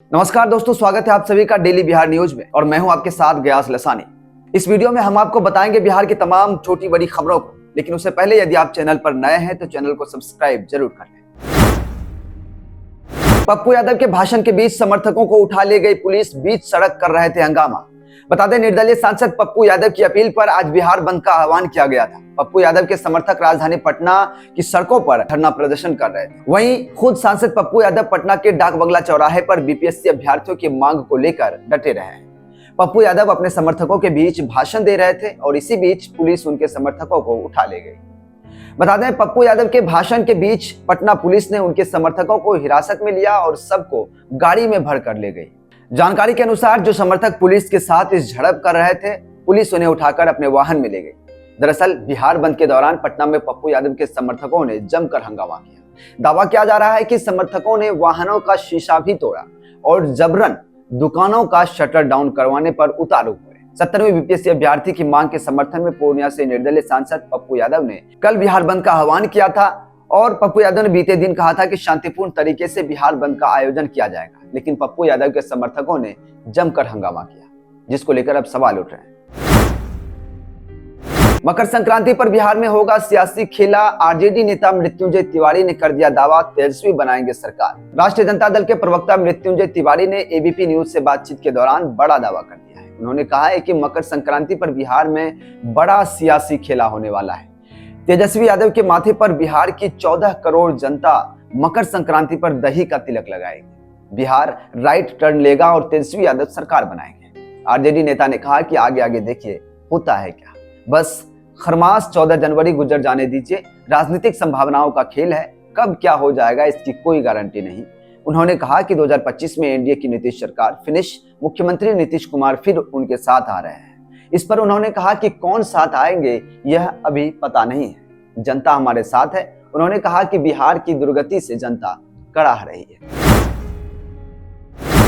नमस्कार दोस्तों, स्वागत है आप सभी का डेली बिहार न्यूज में और मैं हूं आपके साथ गयास लसानी। इस वीडियो में हम आपको बताएंगे बिहार की तमाम छोटी बड़ी खबरों को, लेकिन उससे पहले यदि आप चैनल पर नए हैं तो चैनल को सब्सक्राइब जरूर कर लें। पप्पू यादव के भाषण के बीच समर्थकों को उठा ले गई पुलिस, बीच सड़क कर रहे थे हंगामा। बता दें, निर्दलीय सांसद पप्पू यादव की अपील पर आज बिहार बंद का आह्वान किया गया था। पप्पू यादव के समर्थक राजधानी पटना की सड़कों पर धरना प्रदर्शन कर रहे थे। वहीं खुद सांसद पप्पू यादव पटना के डाक बंगला चौराहे पर बीपीएससी अभ्यर्थियों की मांग को लेकर डटे रहे हैं। पप्पू यादव अपने समर्थकों के बीच भाषण दे रहे थे और इसी बीच पुलिस उनके समर्थकों को उठा ले गई। बता दें, पप्पू यादव के भाषण के बीच पटना पुलिस ने उनके समर्थकों को हिरासत में लिया और सबको गाड़ी में भर कर ले गई। जानकारी के अनुसार जो समर्थक पुलिस के साथ इस झड़प कर रहे थे, पुलिस उन्हें उठाकर अपने वाहन में ले गई। दरअसल बिहार बंद के दौरान पटना में पप्पू यादव के समर्थकों ने जमकर हंगामा किया। दावा किया जा रहा है कि समर्थकों ने वाहनों का शीशा भी तोड़ा और जबरन दुकानों का शटर डाउन करवाने पर उतारू हुए। 70वीं बीपीएससी अभ्यर्थी की मांग के समर्थन में पूर्णिया से निर्दलीय सांसद पप्पू यादव ने कल बिहार बंद का आह्वान किया था और पप्पू यादव ने बीते दिन कहा था कि शांतिपूर्ण तरीके से बिहार बंद का आयोजन किया जाएगा, लेकिन पप्पू यादव के समर्थकों ने जमकर हंगामा किया, जिसको लेकर अब सवाल उठ रहे हैं। मकर संक्रांति पर बिहार में होगा सियासी खेला। आरजेडी नेता मृत्युंजय तिवारी ने कर दिया दावा, तेजस्वी बनाएंगे सरकार। राष्ट्रीय जनता दल के प्रवक्ता मृत्युंजय तिवारी ने एबीपी न्यूज से बातचीत के दौरान बड़ा दावा कर दिया है। उन्होंने कहा है कि मकर संक्रांति पर बिहार में बड़ा सियासी खेला होने वाला है। तेजस्वी यादव के माथे पर बिहार की 14 करोड़ जनता मकर संक्रांति पर दही का तिलक लगाएगी। बिहार राइट टर्न लेगा और तेजस्वी यादव सरकार बनाएंगे। आरजेडी नेता ने कहा कि आगे आगे देखिए होता है क्या, बस खरमास 14 जनवरी गुजर जाने दीजिए। राजनीतिक संभावनाओं का खेल है, कब क्या हो जाएगा इसकी कोई गारंटी नहीं। उन्होंने कहा कि 2025 में एनडीए की नीतीश सरकार फिनिश, मुख्यमंत्री नीतीश कुमार फिर उनके साथ आ रहे हैं। इस पर उन्होंने कहा कि कौन साथ आएंगे यह अभी पता नहीं है, जनता हमारे साथ है। उन्होंने कहा कि बिहार की दुर्गति से जनता कराह रही है।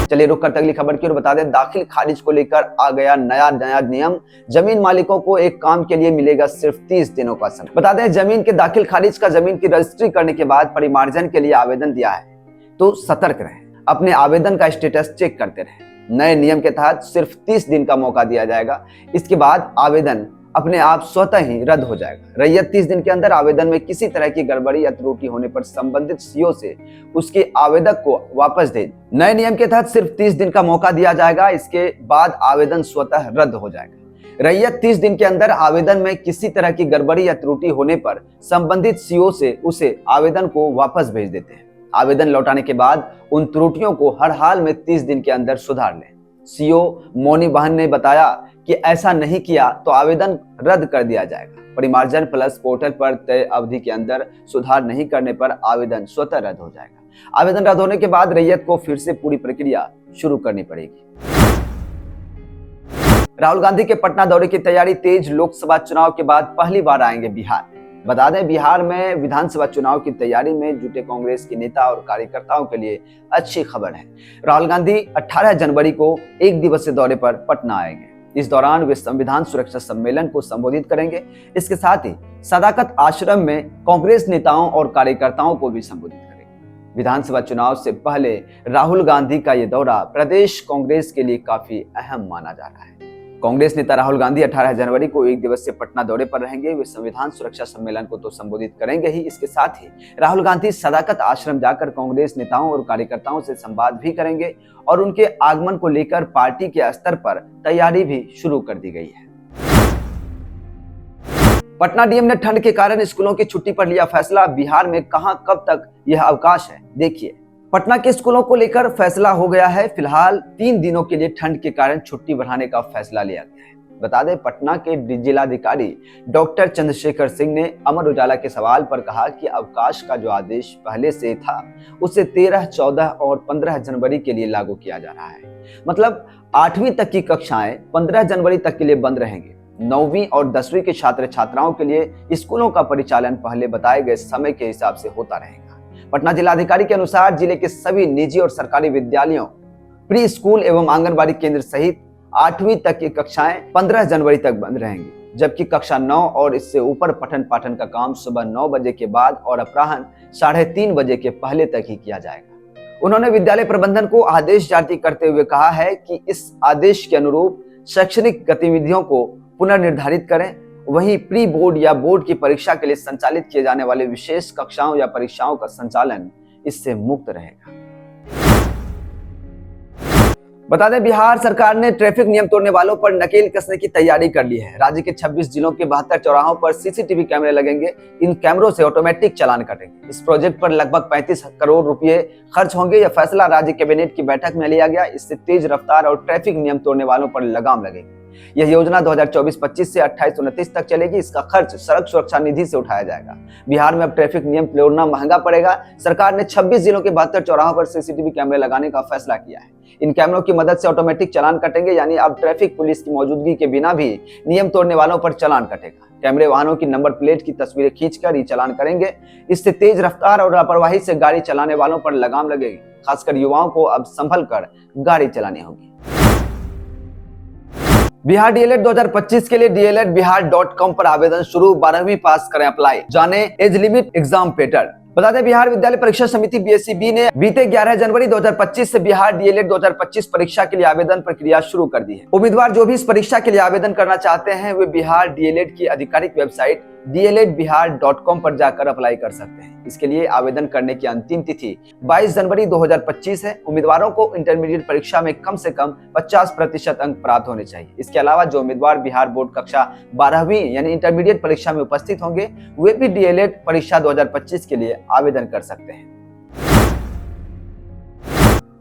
चलिए रुक कर अगली खबर की ओर बता दें, दाखिल खारिज को लेकर आ गया नया नियम। जमीन मालिकों को एक काम के लिए मिलेगा सिर्फ 30 दिनों का समय। बता दें, जमीन के दाखिल खारिज का जमीन की रजिस्ट्री करने के बाद परिमार्जन के लिए आवेदन दिया है तो सतर्क रहें, अपने आवेदन का स्टेटस चेक करते रहें। नए नियम के तहत सिर्फ 30 दिन का मौका दिया जाएगा। इसके बाद आवेदन अपने आप स्वतः ही रद्द हो जाएगा। रैयत 30 दिन के अंदर आवेदन में किसी तरह की गड़बड़ी या त्रुटि होने पर संबंधित सीओ से उसके आवेदक को वापस दे। नए नियम के तहत सिर्फ 30 दिन का मौका दिया जाएगा, इसके बाद आवेदन स्वतः रद्द हो जाएगा। रैयत 30 दिन के अंदर आवेदन में किसी तरह की गड़बड़ी या त्रुटि होने पर संबंधित सीओ से उसे आवेदन को वापस भेज देते हैं। आवेदन लौटाने के बाद उन त्रुटियों को हर हाल में 30 दिन के अंदर सुधार लें। सीओ मोनी बहन ने बताया कि ऐसा नहीं किया तो आवेदन रद्द कर दिया जाएगा। परिमार्जन प्लस पोर्टल पर तय अवधि के अंदर सुधार नहीं करने पर आवेदन स्वतः रद्द हो जाएगा। आवेदन रद्द होने के बाद रैयत को फिर से पूरी प्रक्रिया शुरू करनी पड़ेगी। राहुल गांधी के पटना दौरे की तैयारी तेज। लोकसभा चुनाव के बाद पहली बार आएंगे बिहार। बता दें, बिहार में विधानसभा चुनाव की तैयारी में जुटे कांग्रेस के नेता और कार्यकर्ताओं के लिए अच्छी खबर है। राहुल गांधी 18 जनवरी को एक दिवसीय दौरे पर पटना आएंगे। इस दौरान वे संविधान सुरक्षा सम्मेलन को संबोधित करेंगे। इसके साथ ही सदाकत आश्रम में कांग्रेस नेताओं और कार्यकर्ताओं को भी संबोधित करेंगे। विधानसभा चुनाव से पहले राहुल गांधी का ये दौरा प्रदेश कांग्रेस के लिए काफी अहम माना जा रहा है। कांग्रेस नेता राहुल गांधी 18 जनवरी को एक दिवसीय पटना दौरे पर रहेंगे। वे संविधान सुरक्षा सम्मेलन को तो संबोधित करेंगे ही, इसके साथ ही राहुल गांधी सदाकत आश्रम जाकर कांग्रेस नेताओं और कार्यकर्ताओं से संवाद भी करेंगे और उनके आगमन को लेकर पार्टी के स्तर पर तैयारी भी शुरू कर दी गई है। पटना डीएम ने ठंड के कारण स्कूलों की छुट्टी पर लिया फैसला। बिहार में कहां कब तक यह अवकाश है, देखिए। पटना के स्कूलों को लेकर फैसला हो गया है। फिलहाल 3 दिनों के लिए ठंड के कारण छुट्टी बढ़ाने का फैसला लिया गया है। बता दें, पटना के जिलाधिकारी डॉक्टर चंद्रशेखर सिंह ने अमर उजाला के सवाल पर कहा कि अवकाश का जो आदेश पहले से था उसे 13, 14 और 15 जनवरी के लिए लागू किया जा रहा है। मतलब 8वीं तक की कक्षाएं 15 जनवरी तक के लिए बंद रहेंगी। 9वीं और 10वीं के छात्र छात्राओं के लिए स्कूलों का परिचालन पहले बताए गए समय के हिसाब से होता रहेगा। पटना जिलाधिकारी के अनुसार जिले के सभी निजी और सरकारी विद्यालयों, प्री स्कूल एवं आंगनबाड़ी केंद्र सहित 8वीं तक की कक्षाएं 15 जनवरी तक बंद रहेंगी, जबकि कक्षा 9 और इससे ऊपर पठन पाठन का काम सुबह 9 बजे के बाद और अपराह्न 3:30 बजे के पहले तक ही किया जाएगा। उन्होंने विद्यालय प्रबंधन को आदेश जारी करते हुए कहा है कि इस आदेश के अनुरूप शैक्षणिक गतिविधियों को पुनर्निर्धारित करें। वहीं प्री बोर्ड या बोर्ड की परीक्षा के लिए संचालित किए जाने वाले विशेष कक्षाओं या परीक्षाओं का संचालन इससे मुक्त रहेगा। बता दें, बिहार सरकार ने ट्रैफिक नियम तोड़ने वालों पर नकेल कसने की तैयारी कर ली है। राज्य के 26 जिलों के 72 चौराहों पर सीसीटीवी कैमरे लगेंगे। इन कैमरों से ऑटोमेटिक चालान कटेंगे। इस प्रोजेक्ट पर लगभग 35 करोड़ रुपए खर्च होंगे। यह फैसला राज्य कैबिनेट की बैठक में लिया गया। इससे तेज रफ्तार और ट्रैफिक नियम तोड़ने वालों पर लगाम लगेगी। यह योजना 2024-25 से 28-29 तक चलेगी। इसका खर्च सड़क सुरक्षा निधि से उठाया जाएगा। बिहार में अब ट्रैफिक नियम तोड़ना महंगा पड़ेगा। सरकार ने 26 जिलों के 72 चौराहों पर सीसीटीवी कैमरे लगाने का फैसला किया है। इन कैमरों की मदद से ऑटोमेटिक चालान कटेंगे, यानी अब ट्रैफिक पुलिस की मौजूदगी के बिना भी नियम तोड़ने वालों पर चालान कटेगा। कैमरे वाहनों की नंबर प्लेट की तस्वीरें खींचकर ही चालान करेंगे। इससे तेज रफ्तार और लापरवाही से गाड़ी चलाने वालों पर लगाम लगेगी। खासकर युवाओं को अब संभल कर गाड़ी चलानी होगी। बिहार डीएलएड 2025 के लिए DLEDBihar.com पर आवेदन शुरू। 12वीं पास करें अप्लाई। जाने एज लिमिट एग्जाम पैटर्न। बता दें, बिहार विद्यालय परीक्षा समिति BSEB ने बीते 11 जनवरी 2025 से बिहार डीएलएड 2025 परीक्षा के लिए आवेदन प्रक्रिया शुरू कर दी है। उम्मीदवार जो भी इस परीक्षा के लिए आवेदन करना चाहते हैं वे बिहार डीएलएड की आधिकारिक वेबसाइट DLEDBihar.com पर जाकर अप्लाई कर सकते हैं। इसके लिए आवेदन करने की अंतिम तिथि 22 जनवरी 2025 है। उम्मीदवारों को इंटरमीडिएट परीक्षा में कम से कम 50% अंक प्राप्त होने चाहिए। इसके अलावा जो उम्मीदवार बिहार बोर्ड कक्षा 12वीं यानी इंटरमीडिएट परीक्षा में उपस्थित होंगे वे भी डीएलएड परीक्षा 2025 के लिए आवेदन कर सकते हैं।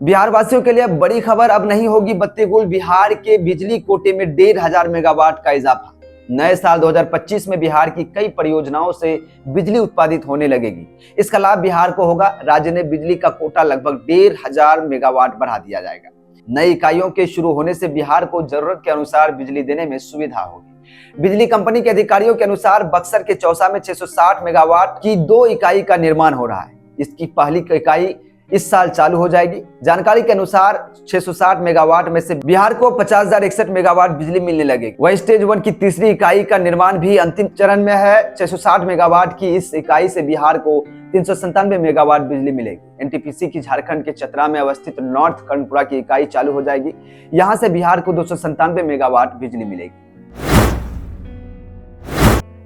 बिहार वासियों के लिए बड़ी खबर, अब नहीं होगी बत्ती गुल। बिहार के बिजली कोटे में 1500 मेगावाट का इजाफा। नए साल 2025 में बिहार की कई परियोजनाओं से बिजली उत्पादित होने लगेगी। इसका लाभ बिहार को होगा। राज्य ने बिजली का कोटा लगभग 1500 मेगावाट बढ़ा दिया जाएगा। नई इकाइयों के शुरू होने से बिहार को जरूरत के अनुसार बिजली देने में सुविधा होगी। बिजली कंपनी के अधिकारियों के अनुसार बक्सर के चौसा में 660 मेगावाट की 2 इकाई का निर्माण हो रहा है। इसकी पहली इकाई इस साल चालू हो जाएगी। जानकारी के अनुसार 660 मेगावाट में से बिहार को 50,061 मेगावाट बिजली मिलने लगेगी। वही स्टेज 1 की तीसरी इकाई का निर्माण भी अंतिम चरण में है। 660 मेगावाट की इस इकाई से बिहार को 397 मेगावाट बिजली मिलेगी। एनटीपीसी की झारखंड के चतरा में अवस्थित नॉर्थ कर्णपुरा की इकाई चालू हो जाएगी। यहाँ से बिहार को 297 मेगावाट बिजली मिलेगी।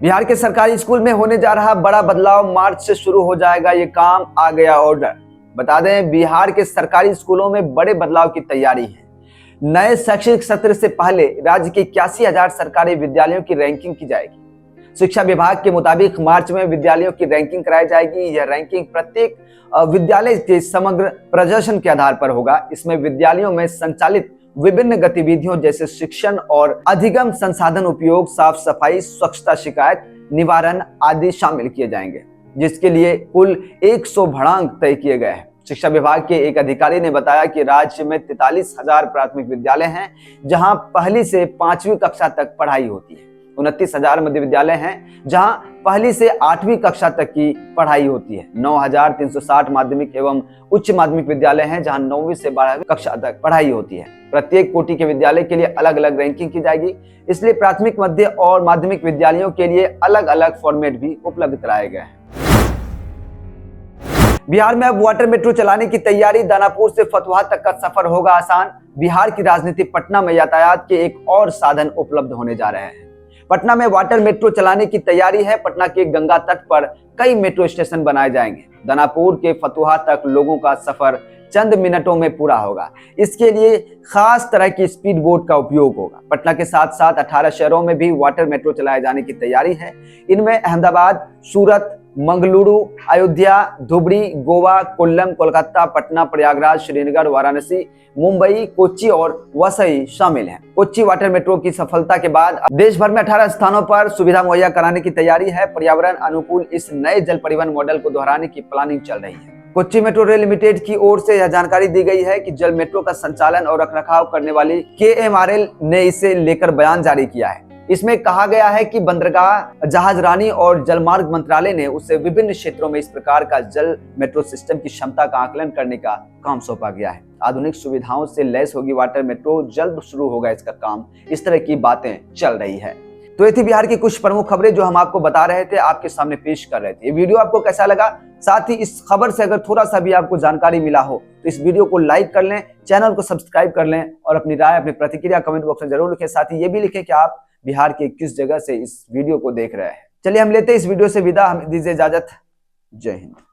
बिहार के सरकारी स्कूल में होने जा रहा बड़ा बदलाव, मार्च से शुरू हो जाएगा ये काम, आ गया ऑर्डर। बता दें, बिहार के सरकारी स्कूलों में बड़े बदलाव की तैयारी है। नए शैक्षणिक सत्र से पहले राज्य के 81,000 सरकारी विद्यालयों की रैंकिंग की जाएगी। शिक्षा विभाग के मुताबिक मार्च में विद्यालयों की रैंकिंग कराई जाएगी। यह रैंकिंग प्रत्येक विद्यालय के समग्र प्रदर्शन के आधार पर होगा। इसमें विद्यालयों में संचालित विभिन्न गतिविधियों जैसे शिक्षण और अधिगम संसाधन उपयोग, साफ सफाई, स्वच्छता, शिकायत निवारण आदि शामिल किए जाएंगे, जिसके लिए कुल 100 भड़ांक तय किए गए हैं। शिक्षा विभाग के एक अधिकारी ने बताया कि राज्य में 43,000 प्राथमिक विद्यालय हैं जहां पहली से 5वीं कक्षा तक पढ़ाई होती है। 29,000 मध्य विद्यालय हैं जहां पहली से 8वीं कक्षा तक की पढ़ाई होती है। 9,360 माध्यमिक एवं उच्च माध्यमिक विद्यालय हैं जहां 9वीं से 12वीं कक्षा तक पढ़ाई होती है। प्रत्येक कोटि के विद्यालय के लिए अलग अलग रैंकिंग की जाएगी। इसलिए प्राथमिक, मध्य और माध्यमिक विद्यालयों के लिए अलग अलग फॉर्मेट भी उपलब्ध कराए गए हैं। बिहार में अब वाटर मेट्रो चलाने की तैयारी। दानापुर से फतुहा तक का सफर होगा आसान। बिहार की राजनीति पटना में यातायात के एक और साधन उपलब्ध होने जा रहे हैं। पटना में वाटर मेट्रो चलाने की तैयारी है। पटना के गंगा तट पर कई मेट्रो स्टेशन बनाए जाएंगे। दानापुर के फतुहा तक लोगों का सफर चंद मिनटों में पूरा होगा। इसके लिए खास तरह की स्पीड बोट का उपयोग होगा। पटना के साथ साथ 18 शहरों में भी वाटर मेट्रो चलाए जाने की तैयारी है। इनमें अहमदाबाद, सूरत, मंगलुरु, अयोध्या, धुबरी, गोवा, कोल्लम, कोलकाता, पटना, प्रयागराज, श्रीनगर, वाराणसी, मुंबई, कोच्चि और वसई शामिल हैं। कोच्चि वाटर मेट्रो की सफलता के बाद देश भर में 18 स्थानों पर सुविधा मुहैया कराने की तैयारी है। पर्यावरण अनुकूल इस नए जल परिवहन मॉडल को दोहराने की प्लानिंग चल रही है। कोच्चि मेट्रो रेल लिमिटेड की ओर से यह जानकारी दी गई है कि जल मेट्रो का संचालन और रखरखाव करने वाली KMRL ने इसे लेकर बयान जारी किया है। इसमें कहा गया है कि बंदरगाह, जहाजरानी और जलमार्ग मंत्रालय ने उसे विभिन्न क्षेत्रों में इस प्रकार का जल मेट्रो सिस्टम की क्षमता का आकलन करने का काम सौंपा गया है। आधुनिक सुविधाओं से लैस होगी वाटर मेट्रो, जल्द शुरू होगा इसका काम। इस तरह की बातें चल रही है। तो ये थी बिहार की कुछ प्रमुख खबरें जो हम आपको बता रहे थे, आपके सामने पेश कर रहे थे। ये वीडियो आपको कैसा लगा, साथ ही इस खबर से अगर थोड़ा सा भी आपको जानकारी मिला हो तो इस वीडियो को लाइक कर लें, चैनल को सब्सक्राइब कर लें और अपनी राय, अपनी प्रतिक्रिया कमेंट बॉक्स में जरूर लिखें। साथ ही ये भी लिखें कि आप बिहार के किस जगह से इस वीडियो को देख रहे हैं। चलिए हम लेते हैं इस वीडियो से विदा, हमें दीजिए इजाजत। जय हिंद।